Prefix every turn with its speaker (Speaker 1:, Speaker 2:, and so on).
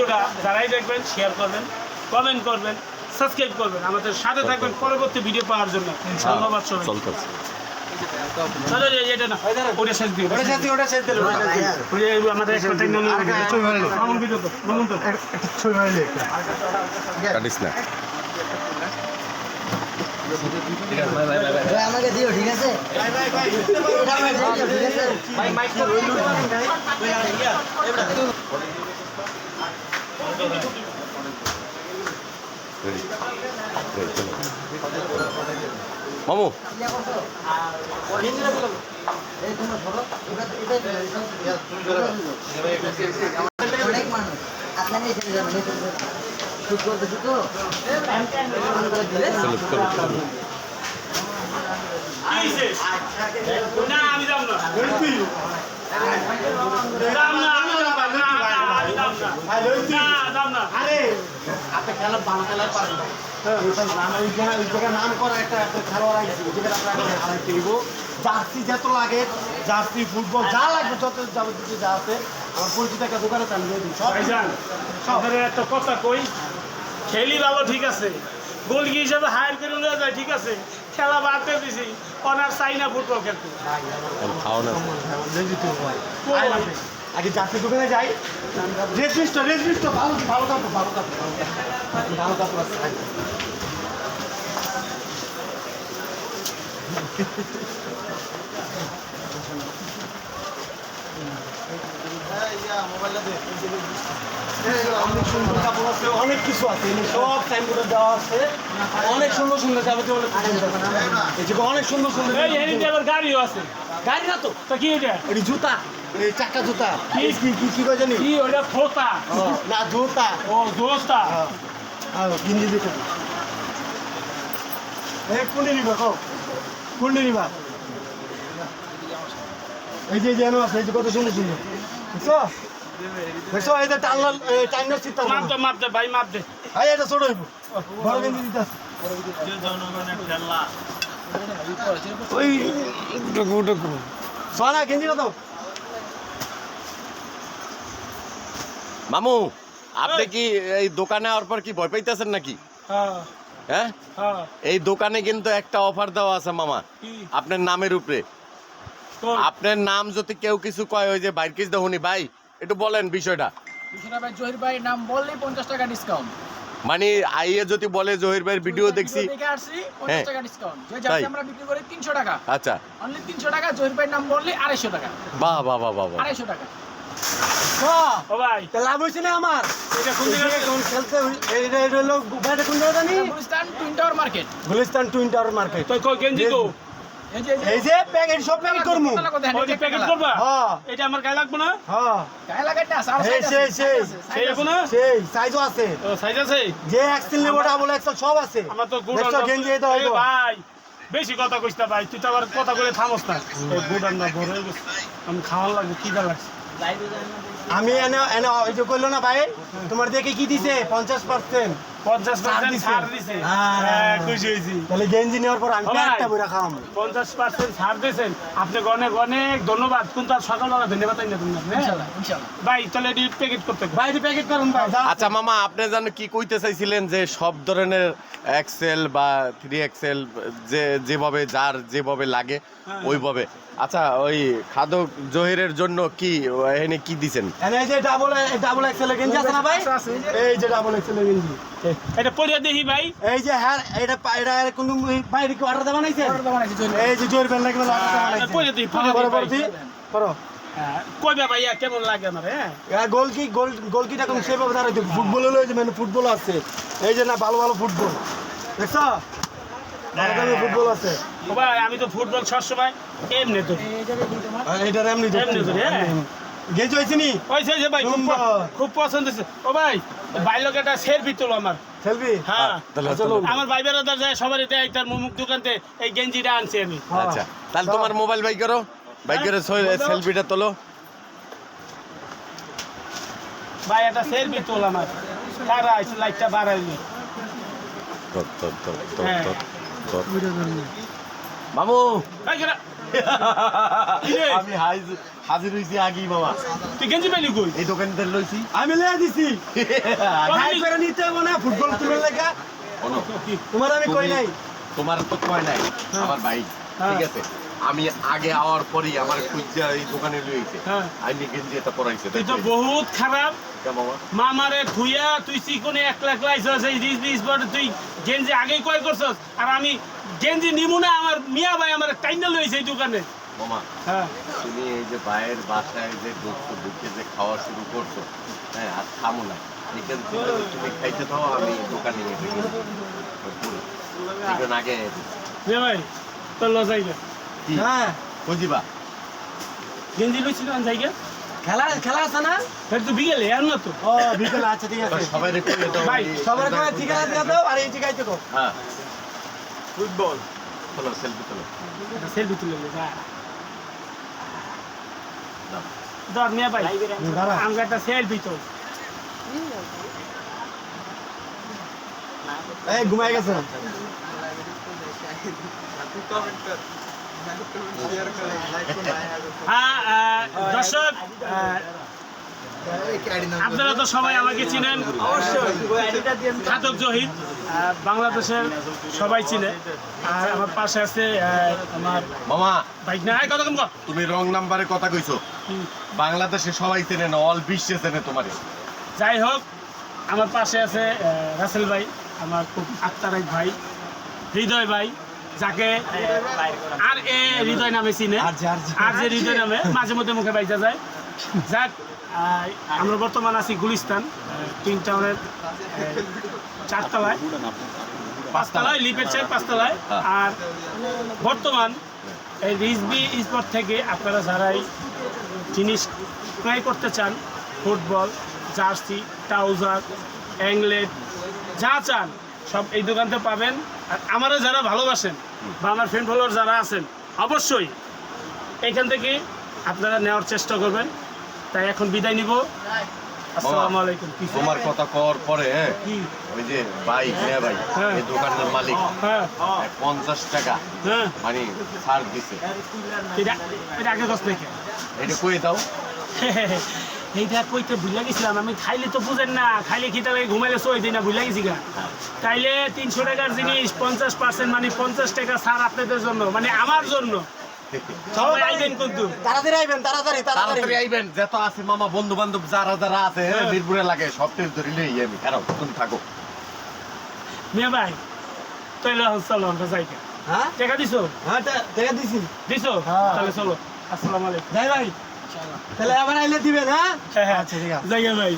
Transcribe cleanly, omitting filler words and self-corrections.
Speaker 1: ভিডিওটা যারাই দেখবেন শেয়ার করবেন, কমেন্ট করবেন, সাবস্ক্রাইব করবেন, আমাদের সাথে থাকবেন পরবর্তী ভিডিও পাওয়ার জন্য। ধন্যবাদ সবাই। এটা না ওটা শেষ দিও, ওটা শেষ দিল। আমাদের একটা টাইম নাম মামুন ভিডিও তো মামুন তো ছবি মারলে
Speaker 2: কাটিস না।
Speaker 3: আমাকে দিও, ঠিক আছে?
Speaker 2: মামু
Speaker 3: অনেক মানুষ আপনাকে শুট করতেছি তো
Speaker 1: না আমি যাব না,
Speaker 4: খেলা ভালো খেলার পারেন নাম করা একটা খেলোয়াড় আইসি জার্সি যত লাগে, জার্সি ফুটবল যা লাগবে যত যাবতীয় যা আছে আমার পরিচিত একটা দোকানে চান দিয়ে দিই সব।
Speaker 1: সবাই একটা কথা কই, খেলি ভালো ঠিক আছে, গোলকি হিসাবে হায়ার করে নিয়ে যায় ঠিক আছে, খেলা বাদ দিয়ে দিছি, অনার চাইনা ফুটবল খেলতে।
Speaker 4: আগে জার্সি দোকানে যাই, রেজিস্টার ভালো ভালো কাপড় ভালো কাপড় ভালো কাপড় আছে। অনেক সুন্দর কাপড় আছে, অনেক কিছু আছে, সব টাইম করে দেওয়া আছে, অনেক সুন্দর সুন্দর যাবতীয় অনেক সুন্দর সুন্দর।
Speaker 1: আবার গাড়িও আছে।
Speaker 4: গাড়ি না তো
Speaker 1: তো কি ওইটা?
Speaker 4: এটি জুতা, এই চাক্কা জুতা কি কি কি কি কয় জানি
Speaker 1: কি ওইটা? ফোতা
Speaker 4: না জুতা।
Speaker 1: ও দোস্তা।
Speaker 4: গিঞ্জি দিতে কোনটি নিবা কও, কোনটি নিবা? এই যে যেন আছে, এই যে কত সুন্দর সুন্দর দেখছো দেখছো, এই যে টানলাল টাইনার চিন্তা
Speaker 1: মাপ দে মাপ দে ভাই মাপ দে।
Speaker 4: এই এটা ছোট হইব, বড় গেঞ্জি দিতে আছে ওই সোনা গেঞ্জি না তো।
Speaker 2: মামু আপনি কি এই দোকানে আওয়ার পর কি ভয় পাইতেছেন নাকি?
Speaker 1: হ্যাঁ
Speaker 2: হ্যাঁ,
Speaker 1: হ্যাঁ।
Speaker 2: এই দোকানে কিন্তু একটা অফার দেওয়া আছে মামা আপনার নামের উপরে। আপনার নাম যদি কেউ কিছু কয়, ওই যে বাইর কিস দেখুনি ভাই, একটু বলেন বিষয়টা।
Speaker 5: ভাই জহির ভাই নাম বললেই 50 টাকা ডিসকাউন্ট।
Speaker 2: মানে আইয়ে যদি বলে জহির ভাইয়ের ভিডিও দেখছি,
Speaker 5: দেখে আসছি 50 টাকা ডিসকাউন্ট। যে যাচ্ছে আমরা বিক্রি করি 300 টাকা।
Speaker 2: আচ্ছা
Speaker 5: অনলি 300 টাকা। জহির ভাইয়ের নাম বললেই 250 টাকা।
Speaker 2: বাহ বাহ বাহ বাহ বাহ।
Speaker 5: 250 টাকা।
Speaker 1: ও ভাই
Speaker 4: লাভ হয়েছে না আমার?
Speaker 1: এটা কোন জায়গা?
Speaker 4: খেলতে এটা হলো বাইরে কোন জায়গা জানি?
Speaker 5: Gulistan twin tower market.
Speaker 4: Gulistan twin tower market.
Speaker 1: তুই কই গেঞ্জি তো?
Speaker 4: এই যে প্যাকেট সব প্যাকেট করমু।
Speaker 1: ওই যে প্যাকেট করবা?
Speaker 4: হ্যাঁ
Speaker 1: এটা আমার গায়ে লাগবে না?
Speaker 4: হ্যাঁ
Speaker 5: গায়ে লাগাই না, সারা
Speaker 4: এই সেই সেই
Speaker 1: সেই লাগবে না?
Speaker 4: সেই সাইজও আছে,
Speaker 1: ও সাইজ আছে?
Speaker 4: যে এক্সেল নেব ডাবল এক্সেল সব আছে।
Speaker 1: আমার তো গুড
Speaker 4: দেখছো গেঞ্জি এই তো
Speaker 1: এই ভাই বেশি কথা কইছ না ভাই, তুই তো আবার কথা বলে থামস না। এই গুড আন্ডা বড় হয়ে গেছে, আমি খাওয়ার লাগবে, কি দা লাগছে।
Speaker 4: আমি এনে এনে ওই যে কইলো না ভাই, তোমার দেখে কি দিছে 50%।
Speaker 1: 50% ছাড় দিছে। হ্যাঁ খুশি হইছি।
Speaker 4: তাহলে গেঞ্জি নেওয়ার পর আমি
Speaker 1: ও ভাই,
Speaker 4: একটা বইরা খাওয়াবো।
Speaker 1: 50% ছাড় দিয়েছেন, আপনাকে অনেক অনেক ধন্যবাদ। কিন্তু আর সকালবেলা ধন্যবাদ না তুমি।
Speaker 5: ইনশাআল্লাহ ইনশাআল্লাহ।
Speaker 1: ভাই তাহলে এটি প্যাকেট করতে হবে।
Speaker 4: ভাই প্যাকেট করুন ভাই।
Speaker 2: আচ্ছা মামা, আপনি জানো কি কইতে চাইছিলেন যে সব ধরনের এক্সেল বা 3XL যে যেভাবে যার যেভাবে লাগে ওইভাবে। আচ্ছা ওই খাদক জহিরের জন্য কি এখানে কি দিছেন?
Speaker 4: এনে এই যে ডাবল এক্সেল গেঞ্জি আছে না ভাই, এই যে ডাবল এক্সেল গেঞ্জি,
Speaker 1: এটা পরিয়া দেখি ভাই।
Speaker 4: এই যে হ্যাঁ এটা এটা কোন বাইরে কি অর্ডার দেওয়া নাইছে?
Speaker 5: অর্ডার দেওয়া নাইছে জহির।
Speaker 4: এই যে জোর বেল লাগবে অর্ডার দেওয়া নাইছে।
Speaker 1: পরিয়া দেখি
Speaker 4: পরবর্তী করো।
Speaker 1: কইবা ভাইয়া কেমন লাগে আমার? হ্যাঁ
Speaker 4: গোলকিটা কোন সেভাবে দাঁড়াইছে, ফুটবল হলো যে মানে ফুটবল আছে, এই যে না ভালো ভালো ফুটবল দেখছো, ভালো ভালো ফুটবল আছে।
Speaker 1: ও ভাই আমি তো ফুটবল সবসময় এমনি তো
Speaker 5: এই জায়গায় কিন্তু তোমার
Speaker 4: এইটার এমনি
Speaker 1: এমনি তো
Speaker 4: গেঞ্জি হয়েছে নি
Speaker 1: ওইছে যে ভাই খুব পছন্দ হয়েছে। ও ভাই ভাই লোক একটা সেলফি তোলো আমার।
Speaker 4: সেলফি?
Speaker 1: হ্যাঁ
Speaker 2: তাহলে
Speaker 4: চলো।
Speaker 1: আমার ভাই বেড়াদার যায় সবারই দেয়, তার মুখ দোকানতে এই গেঞ্জিটা আনছি আমি।
Speaker 2: আচ্ছা তাহলে তোমার মোবাইল বাই করো, বাই করে সেলফিটা তোলো।
Speaker 1: ভাই একটা সেলফি তোল আমার, কারা আছে লাইটটা বাড়াইনি।
Speaker 2: তোর তোর তোর তোর তোর তোর মামু
Speaker 1: এই কেডা?
Speaker 2: আমি হাজির হইছি আগেই মামা।
Speaker 1: তুই গেঞ্জি পাইলি কই?
Speaker 2: এই দোকানদার লইছি।
Speaker 4: আমি লিয়ে দিছি হাই করে নিতে হবে না ফুটবল তুলে লেখা
Speaker 2: শোনো,
Speaker 4: তোমার আমি কই নাই
Speaker 2: তোমার তো কয় নাই, আমার ভাই ঠিক আছে। আমি আগে আওয়ার পরই আমার খুঁজা এই দোকানে লইছে।
Speaker 1: হ্যাঁ।
Speaker 2: আইনি গেঞ্জি এটা পরাইছে।
Speaker 1: তুই তো বহুত খারাপ।
Speaker 2: মামা
Speaker 1: মামারে থুইয়া তুই চিকনে 1 লাখ লাইছস, এই রিস বড় তুই গেঞ্জি আগেই কয় করছস, আর আমি গেঞ্জি নিমু না, আমার মিয়া ভাই আমার টাইনা লইছে এই দোকানে।
Speaker 2: মামা
Speaker 1: হ্যাঁ,
Speaker 2: তুমি এই যে ভাইয়ের বাসায় যে ঢুকছো, ঢুকে যে খাওয়া শুরু করছো, হ্যাঁ আর থামো না। এখান থেকে তুমি খাইতে দাও, আমি দোকানে নিয়ে দেখুন আগে
Speaker 1: মিয়া ভাই তোর লজাইগা
Speaker 2: কি
Speaker 4: হ্যাঁ
Speaker 2: বুঝিবা।
Speaker 1: গেঞ্জি লইছিল আন জায়গা,
Speaker 4: খেলা খেলা আছে না
Speaker 1: ফের তুই বিকেলে আর না তো।
Speaker 4: ও বিকেল আচ্ছা ঠিক আছে
Speaker 2: সবাই রেখে দাও।
Speaker 1: ভাই,
Speaker 4: সবার করে ঠিকানা দিয়ে দাও আর এই ঠিকাইতে কো
Speaker 2: হ্যাঁ ফুটবল চলো, সেলফি চলো।
Speaker 1: সেলফি তুলে লে যা।
Speaker 2: দাও।
Speaker 1: ধর মিয়া ভাই,
Speaker 4: দাঁড়া
Speaker 1: আমাকে একটা সেলফি তো।
Speaker 4: এই ঘুমাই গেছে
Speaker 1: হ্যাঁ, দর্শক, আপনারা তো সবাই আমাকে চিনেন, খাদক জহির, বাংলাদেশের সবাই চিনে। আর আমার পাশে আছে আমার
Speaker 2: মামা
Speaker 1: বাইক না, কত কম কর।
Speaker 2: তুমি রং নাম্বারে কথা কইছো। বাংলাদেশে সবাই চেনে না, অল বিশ্বে চেনে তোমারে।
Speaker 1: যাই হোক, আমার পাশে আছে রাসেল ভাই, আমার খুব আত্মারাই ভাই, হৃদয় ভাই, যাকে আর এ হৃদয় নামে চিনে, আর যে হৃদয় নামে মাঝে মধ্যে মুখে বাইজা যায়। যাক, আমরা বর্তমান আছি গুলিস্তান টুইন টাউনের 4 তলায়, 5 তলায়, লিপের 4-5 তলায়। আর বর্তমান এই রিজবি স্পোর্ট থেকে আপনারা যারাই জিনিস ক্রয় করতে চান, ফুটবল, জার্সি, ট্রাউজার, অ্যাংলেট, যা চান সব এই দোকানতে পাবেন। আর আমারও যারা ভালোবাসেন বা আমার ফ্রেন্ড ফলোয়ার যারা আছেন, অবশ্যই এখান থেকে আপনারা নেওয়ার চেষ্টা করবেন। তাই এখন বিদায় নিব। আসসালামু আলাইকুম।
Speaker 2: তোমার কথা কর পরে
Speaker 1: কি?
Speaker 2: ওই যে ভাই হ্যাঁ ভাই
Speaker 1: হ্যাঁ।
Speaker 2: এই দোকানের মালিক
Speaker 1: হ্যাঁ
Speaker 2: 50 টাকা
Speaker 1: হ্যাঁ,
Speaker 2: মানে ছাড় দিছে।
Speaker 1: এটা আগে কষ্ট দেখে
Speaker 2: এটা কই দাও।
Speaker 1: এইটা কইতে ভুলে গেছিলাম আমি। খাইলে তো বুঝেন না, খাইলে খিতা লাগে, ঘুমাইলে সই দিই না, ভুলে গেছি গা। তাইলে 300 টাকার জিনিস 50% মানে 50 টাকা ছাড় আপনাদের জন্য, মানে আমার জন্য। সবাই আইবেন কিন্তু।
Speaker 4: তাড়াতাড়ি আইবেন তাড়াতাড়ি
Speaker 2: তাড়াতাড়ি আইবেন, যত আছে মামা বন্ধু বান্ধব যারা যারা আছে
Speaker 1: হ্যাঁ।
Speaker 2: মিরপুরে লাগে সব টেস্ট ধরিলে আমি খারাপ তুমি থাকো।
Speaker 1: মিয়া ভাই তাইলে চলো আমরা যাই।
Speaker 4: হ্যাঁ
Speaker 1: টাকা দিছো?
Speaker 4: হ্যাঁ টাকা দিছি
Speaker 1: দিছো?
Speaker 4: হ্যাঁ।
Speaker 1: তাহলে চলো। আসসালামু আলাইকুম।
Speaker 4: যাই ভাই তাহলে আবার আইলে দিবেন হ্যাঁ
Speaker 1: হ্যাঁ হ্যাঁ,
Speaker 4: আচ্ছা ঠিক আছে
Speaker 1: যাই ভাই।